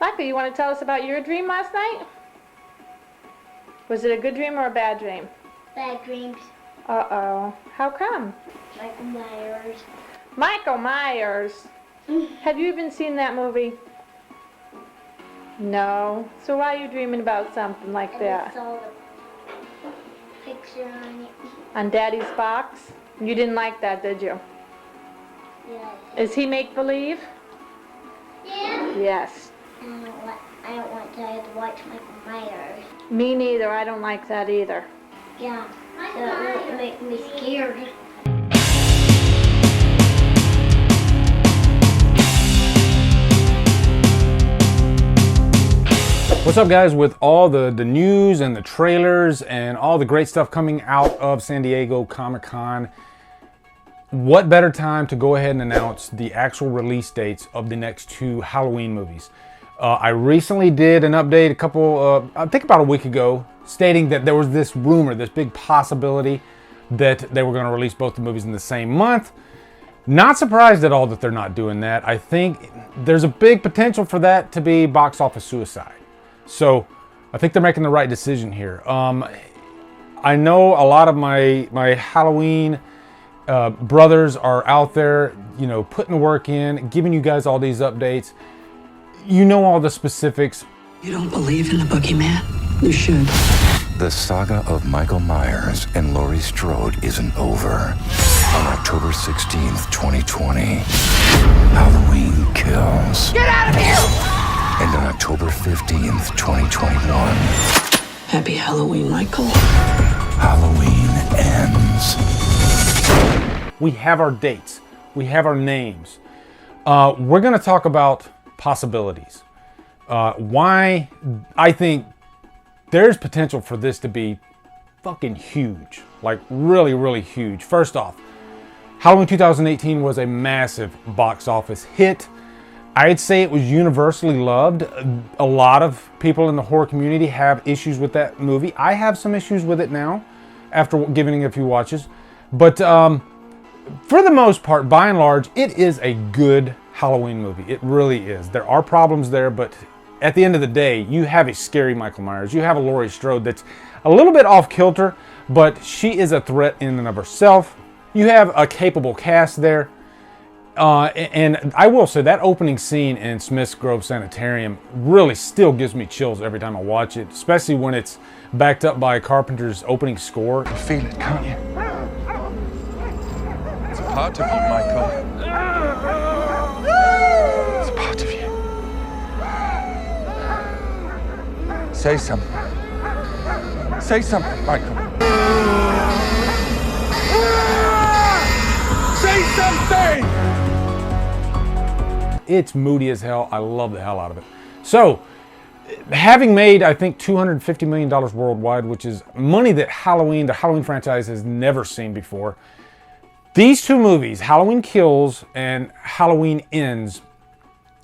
Michael, you want to tell us about your dream last night? Was it a good dream or a bad dream? Bad dreams. Uh-oh. How come? Michael Myers. Michael Myers. Have you even seen that movie? No. So why are you dreaming about something like that? I saw the picture on it. On Daddy's box? You didn't like that, did you? Yes. Is he make-believe? Yeah. Yes. I don't want Dad to watch Michael Myers. Me neither. I don't like that either. Yeah. So it won't make me scared. What's up, guys? With all the news and the trailers and all the great stuff coming out of San Diego Comic-Con, what better time to go ahead and announce the actual release dates of the next two Halloween movies? I recently did an update I think about a week ago, stating that there was this rumor, this big possibility that they were going to release both the movies in the same month. Not surprised at all that they're not doing that. I think there's a big potential for that to be box office suicide. So I think they're making the right decision here. I know a lot of my Halloween brothers are out there, you know, putting the work in, giving you guys all these updates. You know all the specifics. You don't believe in the boogeyman? You should. The saga of Michael Myers and Laurie Strode isn't over. On October 16th, 2020, Halloween Kills. Get out of here! And on October 15th, 2021, Happy Halloween, Michael. Halloween Ends. We have our dates. We have our names. We're going to talk about possibilities. Why I think there's potential for this to be fucking huge. Like really, really huge. First off, Halloween 2018 was a massive box office hit. I'd say it was universally loved. A lot of people in the horror community have issues with that movie. I have some issues with it now after giving it a few watches. But for the most part, by and large, it is a good Halloween movie. It really is. There are problems there, but at the end of the day, you have a scary Michael Myers. You have a Laurie Strode that's a little bit off kilter, but she is a threat in and of herself. You have a capable cast there. And I will say that opening scene in Smith's Grove Sanitarium really still gives me chills every time I watch it, especially when it's backed up by Carpenter's opening score. You can feel it, can't you? It's a part of you, Michael. It's a part of you. Say something. Say something, Michael. Say something! It's moody as hell. I love the hell out of it. So, having made, I think, $250 million worldwide, which is money that the Halloween franchise has never seen before, these two movies, Halloween Kills and Halloween Ends,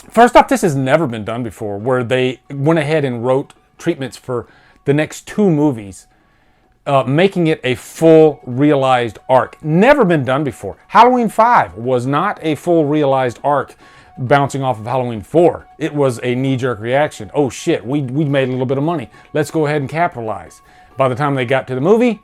first off, this has never been done before, where they went ahead and wrote treatments for the next two movies, making it a full realized arc. Never been done before. Halloween 5 was not a full realized arc bouncing off of Halloween 4. It was a knee-jerk reaction. Oh shit, we made a little bit of money. Let's go ahead and capitalize. By the time they got to the movie,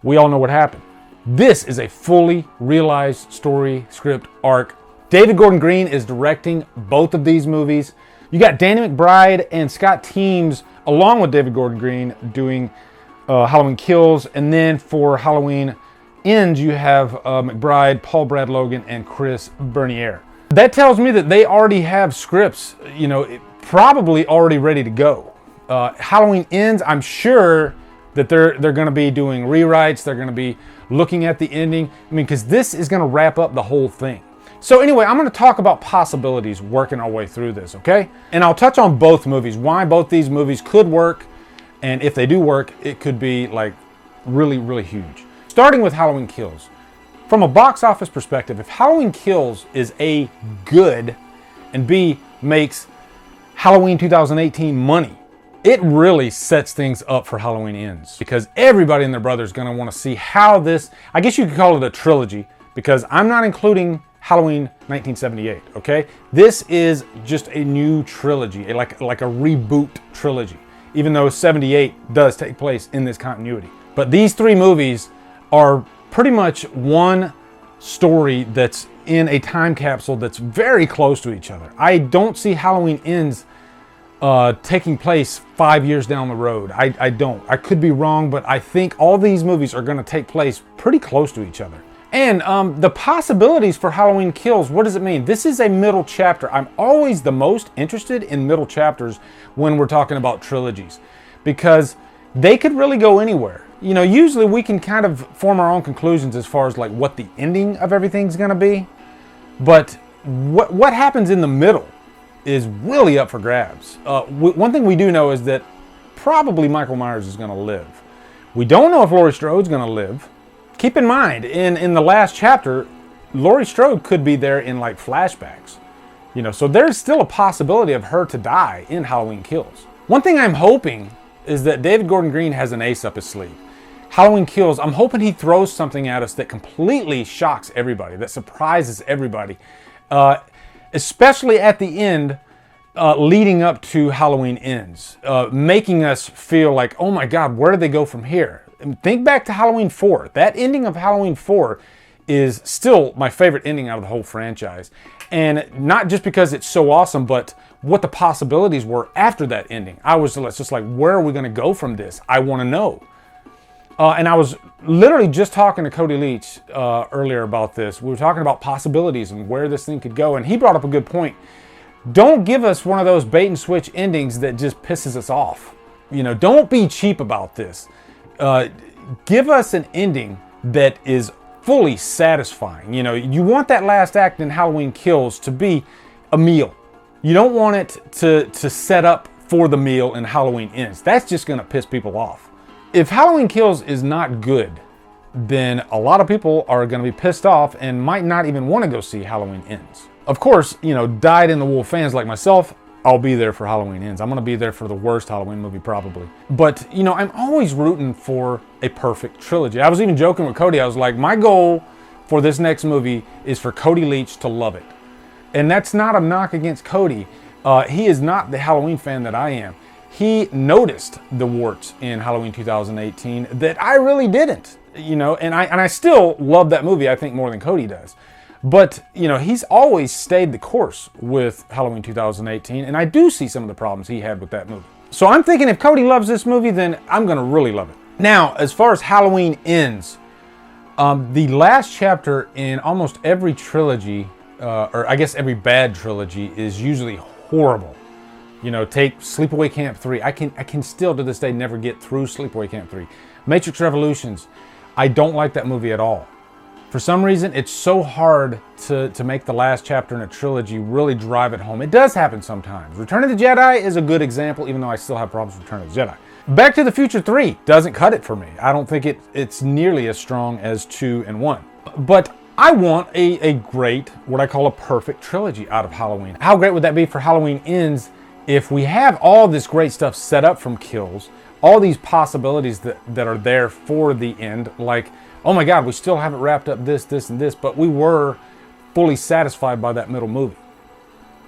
we all know what happened. This is a fully realized story script arc. David Gordon Green is directing both of these movies. You got Danny McBride and Scott Teems along with David Gordon Green doing Halloween Kills, and then for Halloween Ends you have McBride, Paul Brad Logan, and Chris Bernier. That tells me that they already have scripts, you know, probably already ready to go. Halloween Ends, I'm sure that they're going to be doing rewrites. They're going to be looking at the ending. I mean, because this is going to wrap up the whole thing. So anyway, I'm going to talk about possibilities working our way through this, okay? And I'll touch on both movies, why both these movies could work, and if they do work, it could be like really, really huge. Starting with Halloween Kills. From a box office perspective, if Halloween Kills is A, good, and B, makes Halloween 2018 money, it really sets things up for Halloween Ends. Because everybody and their brother is going to want to see how this, I guess you could call it a trilogy, because I'm not including Halloween 1978, okay? This is just a new trilogy, like a reboot trilogy, even though 78 does take place in this continuity. But these three movies are pretty much one story that's in a time capsule that's very close to each other. I don't see Halloween Ends taking place 5 years down the road. I don't. I could be wrong, but I think all these movies are going to take place pretty close to each other. And the possibilities for Halloween Kills, what does it mean? This is a middle chapter. I'm always the most interested in middle chapters when we're talking about trilogies, because they could really go anywhere. You know, usually we can kind of form our own conclusions as far as like what the ending of everything's going to be. But what happens in the middle is really up for grabs. One thing we do know is that probably Michael Myers is going to live. We don't know if Laurie Strode's going to live. Keep in mind, in the last chapter, Laurie Strode could be there in like flashbacks. You know, so there's still a possibility of her to die in Halloween Kills. One thing I'm hoping is that David Gordon Green has an ace up his sleeve. Halloween Kills, I'm hoping he throws something at us that completely shocks everybody, that surprises everybody. Especially at the end, leading up to Halloween Ends, making us feel like, oh my God, where do they go from here? And think back to Halloween 4. That ending of Halloween 4 is still my favorite ending out of the whole franchise. And not just because it's so awesome, but what the possibilities were after that ending. I was just like, where are we going to go from this? I want to know. And I was literally just talking to Cody Leach earlier about this. We were talking about possibilities and where this thing could go. And he brought up a good point. Don't give us one of those bait and switch endings that just pisses us off. You know, don't be cheap about this. Give us an ending that is fully satisfying. You know, you want that last act in Halloween Kills to be a meal. You don't want it to set up for the meal in Halloween Ends. That's just going to piss people off. If Halloween Kills is not good, then a lot of people are going to be pissed off and might not even want to go see Halloween Ends. Of course, you know, dyed-in-the-wool fans like myself, I'll be there for Halloween Ends. I'm going to be there for the worst Halloween movie probably. But, you know, I'm always rooting for a perfect trilogy. I was even joking with Cody. I was like, my goal for this next movie is for Cody Leach to love it. And that's not a knock against Cody. He is not the Halloween fan that I am. He noticed the warts in Halloween 2018 that I really didn't, you know, and I still love that movie, I think, more than Cody does. But, you know, he's always stayed the course with Halloween 2018, and I do see some of the problems he had with that movie. So I'm thinking if Cody loves this movie, then I'm going to really love it. Now, as far as Halloween Ends, the last chapter in almost every trilogy, or I guess every bad trilogy, is usually horrible. You know, take Sleepaway Camp 3. I can still to this day never get through Sleepaway Camp 3. Matrix Revolutions, I don't like that movie at all. For some reason, it's so hard to make the last chapter in a trilogy really drive it home. It does happen sometimes. Return of the Jedi is a good example, even though I still have problems with Return of the Jedi. Back to the Future 3 doesn't cut it for me. I don't think it's nearly as strong as 2 and 1. But I want a great, what I call a perfect trilogy out of Halloween. How great would that be for Halloween Ends if we have all this great stuff set up from Kills, all these possibilities that are there for the end, like, oh my God, we still haven't wrapped up this, and this, but we were fully satisfied by that middle movie.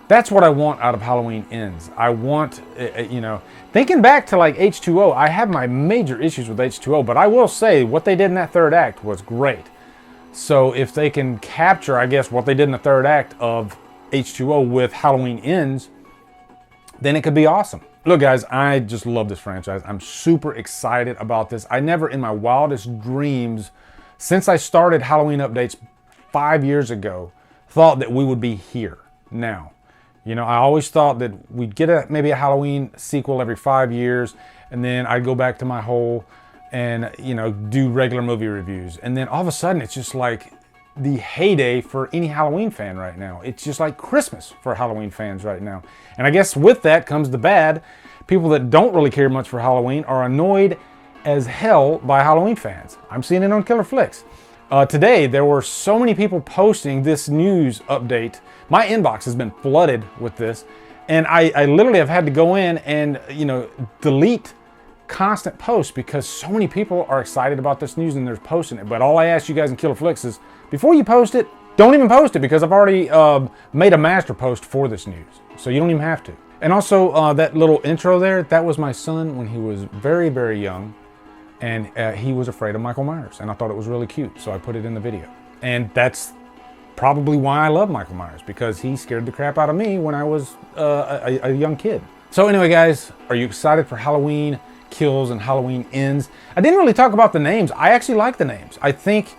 That's what I want out of Halloween Ends. I want, you know, thinking back to like H2O, I have my major issues with H2O, but I will say what they did in that third act was great. So if they can capture, I guess, what they did in the third act of H2O with Halloween Ends, then it could be awesome. Look, guys, I just love this franchise. I'm super excited about this. I never in my wildest dreams, since I started Halloween Updates 5 years ago, thought that we would be here now. You know, I always thought that we'd get maybe a Halloween sequel every 5 years, and then I'd go back to my hole and, you know, do regular movie reviews. And then all of a sudden, it's just like the heyday for any Halloween fan right now. It's just like Christmas for Halloween fans right now. And I guess with that comes the bad. People that don't really care much for Halloween are annoyed as hell by Halloween fans. I'm seeing it on Killer Flicks. Today, there were so many people posting this news update. My inbox has been flooded with this. And I literally have had to go in and, you know, delete constant posts because so many people are excited about this news and they're posting it. But all I ask you guys in Killer Flicks is, before you post it, don't even post it because I've already made a master post for this news. So you don't even have to. And also that little intro there, that was my son when he was very, very young. And he was afraid of Michael Myers. And I thought it was really cute. So I put it in the video. And that's probably why I love Michael Myers, because he scared the crap out of me when I was a young kid. So anyway, guys, are you excited for Halloween Kills and Halloween Ends? I didn't really talk about the names. I actually like the names. I think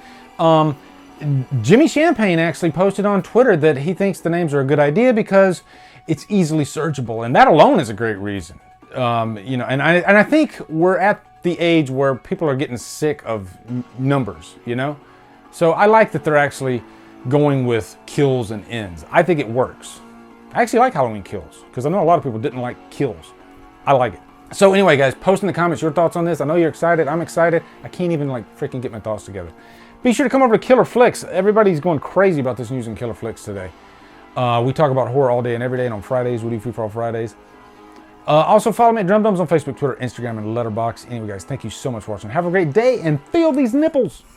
Jimmy Champagne actually posted on Twitter that he thinks the names are a good idea because it's easily searchable, and that alone is a great reason. You know, and I think we're at the age where people are getting sick of numbers, you know? So I like that they're actually going with Kills and Ends. I think it works. I actually like Halloween Kills because I know a lot of people didn't like Kills. I like it. So anyway, guys, post in the comments your thoughts on this. I know you're excited. I'm excited. I can't even like freaking get my thoughts together. Be sure to come over to Killer Flicks. Everybody's going crazy about this news in Killer Flicks today. We talk about horror all day and every day, and on Fridays we do Free For All Fridays. Also follow me at Drumdums on Facebook, Twitter, Instagram, and Letterboxd. Anyway, guys, thank you so much for watching. Have a great day and feel these nipples.